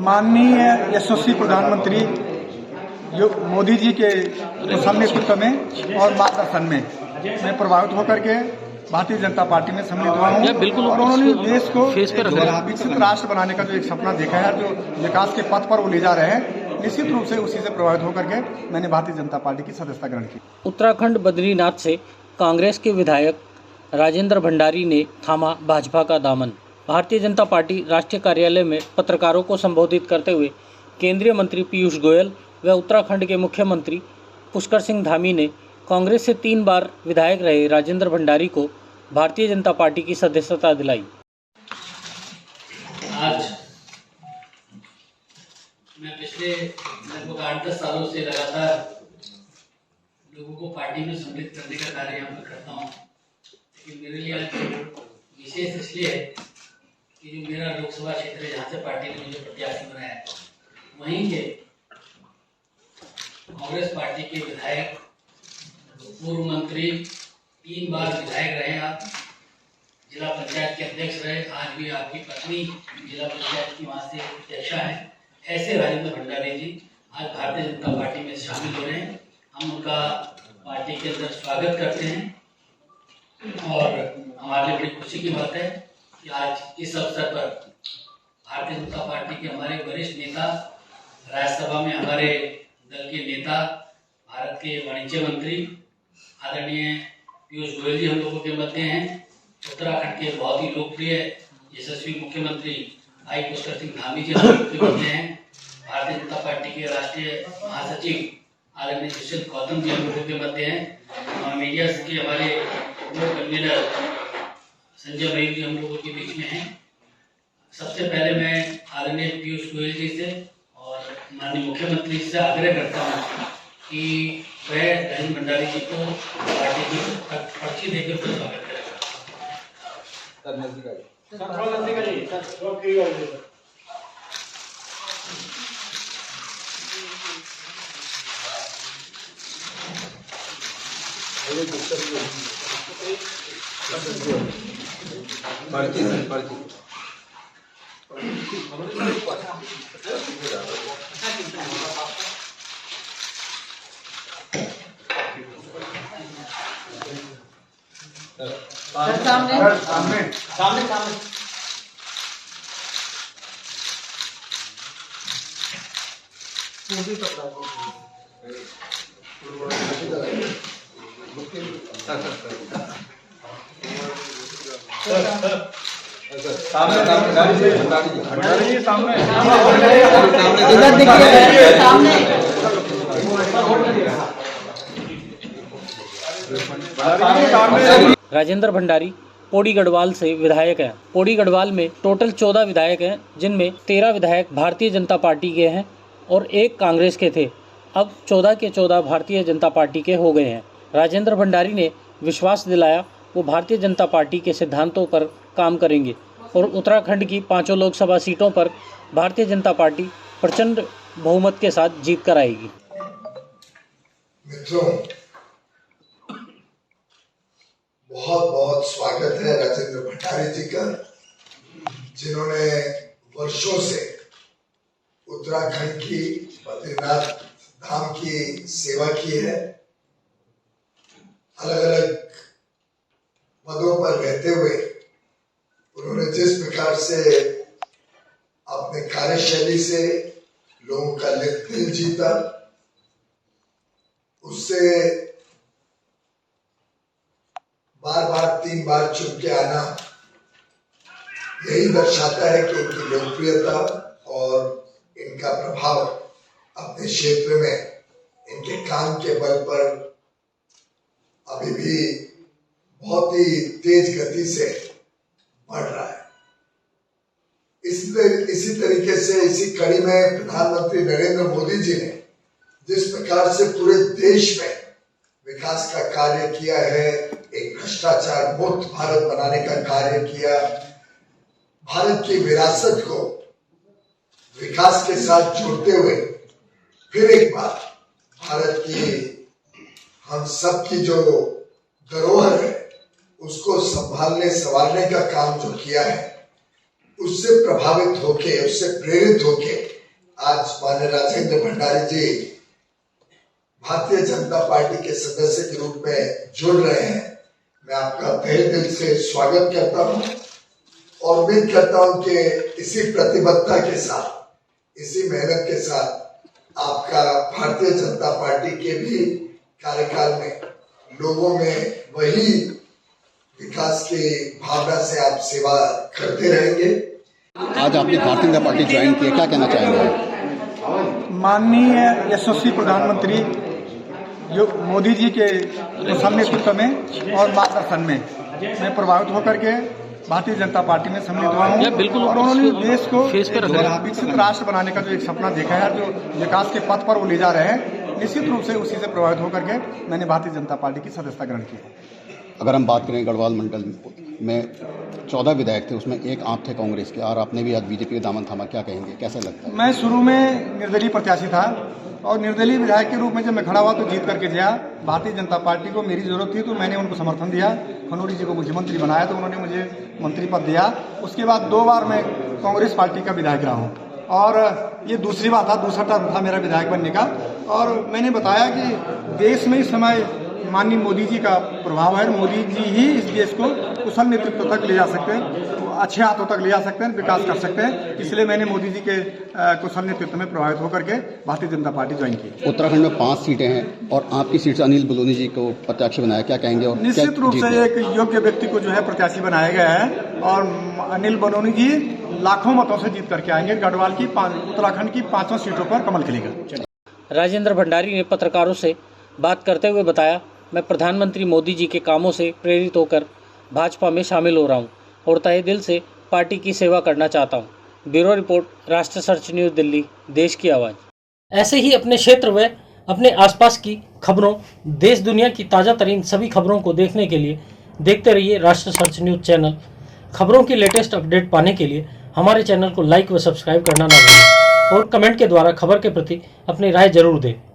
माननीय यशस्वी प्रधानमंत्री जो मोदी जी के कुशल नेतृत्व में और मार्गदर्शन में मैं प्रभावित होकर के भारतीय जनता पार्टी में सम्मिलित हुआ हूँ और उन्होंने देश को विकसित राष्ट्र बनाने का जो एक सपना देखा है, जो विकास के पथ पर वो ले जा रहे हैं, निश्चित रूप से उसी से प्रभावित होकर के मैंने भारतीय जनता पार्टी की सदस्यता ग्रहण की। उत्तराखंड बद्रीनाथ से कांग्रेस के विधायक राजेंद्र भंडारी ने थामा भाजपा का दामन। भारतीय जनता पार्टी राष्ट्रीय कार्यालय में पत्रकारों को संबोधित करते हुए केंद्रीय मंत्री पीयूष गोयल व उत्तराखंड के मुख्यमंत्री पुष्कर सिंह धामी ने कांग्रेस से 3 बार विधायक रहे राजेंद्र भंडारी को भारतीय जनता पार्टी की सदस्यता दिलाई। आज मैं पिछले लगभग 8-10 सालों से लगातार लोगों को पार्टी में सम्मिलित करने का कार्य यहाँ पर करता हूँ, लेकिन मेरे लिए आज विशेष इसलिए है कि जो मेरा लोकसभा क्षेत्र है, जहाँ से पार्टी ने मुझे प्रत्याशी बनाया है, वहीं के कांग्रेस पार्टी के विधायक, पूर्व मंत्री, 3 बार विधायक रहे आप, जिला पंचायत के अध्यक्ष रहे, आज भी आपकी पत्नी जिला पंचायत की वहाँ से अध्यक्षा है, ऐसे राजेंद्र भंडारी जी आज भारतीय जनता पार्टी में शामिल हो रहे हैं। हम उनका पार्टी के अंदर स्वागत करते हैं और हमारे लिए बड़ी खुशी की बात है कि आज इस अवसर पर भारतीय जनता पार्टी के हमारे वरिष्ठ नेता, राज्यसभा में हमारे दल के नेता, भारत के वाणिज्य मंत्री आदरणीय पीयूष गोयल जी हम लोगों के मध्य हैं, उत्तराखंड के बहुत ही लोकप्रिय यशस्वी मुख्यमंत्री भाई पुष्कर सिंह धामी जी हम लोगों के मध्य हैं, भारतीय जनता पार्टी के राष्ट्रीय महासचिव आदरणीय दुष्यंत गौतम जी हम लोगों के मध्य हैं, मीडिया के हमारे कन्वीनर संजय मयूर जी हम लोगों के बीच में हैं। सबसे पहले मैं आदरणीय पीयूष गोयल जी से और माननीय मुख्यमंत्री से आग्रह करता हूँ कि वह राजेंद्र भंडारी जी को पार्टी की पर्ची देकर उसका स्वागत करें। सामने राजेंद्र भंडारी पौड़ी गढ़वाल से विधायक हैं। पौड़ी गढ़वाल में टोटल 14 विधायक हैं, जिनमें 13 विधायक भारतीय जनता पार्टी के हैं और 1 कांग्रेस के थे। अब 14 के 14 भारतीय जनता पार्टी के हो गए हैं। राजेंद्र भंडारी ने विश्वास दिलाया वो भारतीय जनता पार्टी के सिद्धांतों पर काम करेंगे और उत्तराखंड की 5 लोकसभा सीटों पर भारतीय जनता पार्टी प्रचंड बहुमत के साथ जीत कर आएगी। मित्रों, बहुत बहुत स्वागत है राजेंद्र भंडारी जी का, जिन्होंने वर्षों से उत्तराखंड की बद्रीनाथ धाम की सेवा की है। अलग अलग पदों पर रहते हुए उन्होंने जिस प्रकार से अपने कार्यशैली से लोगों का दिल जीता, उससे बार बार 3 बार चुन के आना यही दर्शाता है कि इनकी लोकप्रियता और इनका प्रभाव अपने क्षेत्र में इनके काम के बल पर अभी भी बहुत ही तेज गति से बढ़ रहा है। इसी तरीके से इसी कड़ी में प्रधानमंत्री नरेंद्र मोदी जी ने जिस प्रकार से पूरे देश में विकास का कार्य किया है, एक भ्रष्टाचार मुक्त भारत बनाने का कार्य किया, भारत की विरासत को विकास के साथ जोड़ते हुए फिर एक बार भारत की हम सब की जो धरोहर है उसको संभालने संवारने का काम जो किया है, उससे प्रभावित होके, उससे प्रेरित होके आज माननीय राजेंद्र भंडारी जी भारतीय जनता पार्टी के सदस्य के रूप में जुड़ रहे हैं, मैं आपका तहे दिल से स्वागत करता हूं और उम्मीद करता हूं कि इसी प्रतिबद्धता के साथ, इसी मेहनत के साथ आपका भारतीय जनता पार्टी के भी कार्यकाल में लोगों में वही विकास की भावना से आप सेवा करते रहेंगे। आज आपने भारतीय जनता पार्टी ज्वाइन की है, क्या कहना चाहेंगे? माननीय यशस्वी प्रधानमंत्री मोदी जी के कुशल नेतृत्व में और मार्गदर्शन में मैं प्रभावित होकर के भारतीय जनता पार्टी में सम्मिलित हुआ हूँ और उन्होंने देश को विकसित राष्ट्र बनाने का जो एक सपना देखा है, जो विकास के पथ पर वो ले जा रहे हैं, निश्चित रूप से उसी से प्रभावित होकर के मैंने भारतीय जनता पार्टी की सदस्यता ग्रहण की है। अगर हम बात करें गढ़वाल मंडल में 14 विधायक थे, उसमें एक आप थे कांग्रेस के और आपने भी आज बीजेपी का दामन थामा, क्या कहेंगे, कैसा लगता है? मैं शुरू में निर्दलीय प्रत्याशी था और निर्दलीय विधायक के रूप में जब मैं खड़ा हुआ तो जीत करके गया। भारतीय जनता पार्टी को मेरी जरूरत थी तो मैंने उनको समर्थन दिया। खनौरी जी को मुख्यमंत्री बनाया तो उन्होंने मुझे मंत्री पद दिया। उसके बाद 2 बार मैं कांग्रेस पार्टी का विधायक रहा हूँ और ये दूसरी बार था, दूसरा टर्म था मेरा विधायक बनने का। और मैंने बताया कि देश में इस समय माननीय मोदी जी का प्रभाव है। मोदी जी ही इस देश को कुशल नेतृत्व तक ले जा सकते हैं, अच्छे हाथों तक ले जा सकते हैं, विकास कर सकते हैं। इसलिए मैंने मोदी जी के कुशल नेतृत्व में प्रभावित होकर के भारतीय जनता पार्टी ज्वाइन की। उत्तराखंड में 5 सीटें हैं और आपकी सीट से अनिल बलूनी जी को प्रत्याशी बनाया, क्या कहेंगे? और निश्चित रूप से एक योग्य व्यक्ति को जो है प्रत्याशी बनाया गया है और अनिल बलूनी जी लाखों मतों से जीत करके आएंगे। गढ़वाल की उत्तराखंड की 5 सीटों पर कमल खिलेगा। राजेंद्र भंडारी ने पत्रकारों से बात करते हुए बताया, मैं प्रधानमंत्री मोदी जी के कामों से प्रेरित होकर भाजपा में शामिल हो रहा हूं और तहे दिल से पार्टी की सेवा करना चाहता हूं। ब्यूरो रिपोर्ट, राष्ट्र सर्च न्यूज़ दिल्ली, देश की आवाज़। ऐसे ही अपने क्षेत्र व अपने आसपास की खबरों, देश दुनिया की ताज़ा तरीन सभी खबरों को देखने के लिए देखते रहिए राष्ट्र सर्च न्यूज़ चैनल। खबरों की लेटेस्ट अपडेट पाने के लिए हमारे चैनल को लाइक व सब्सक्राइब करना ना भूलें और कमेंट के द्वारा खबर के प्रति अपनी राय जरूर दें।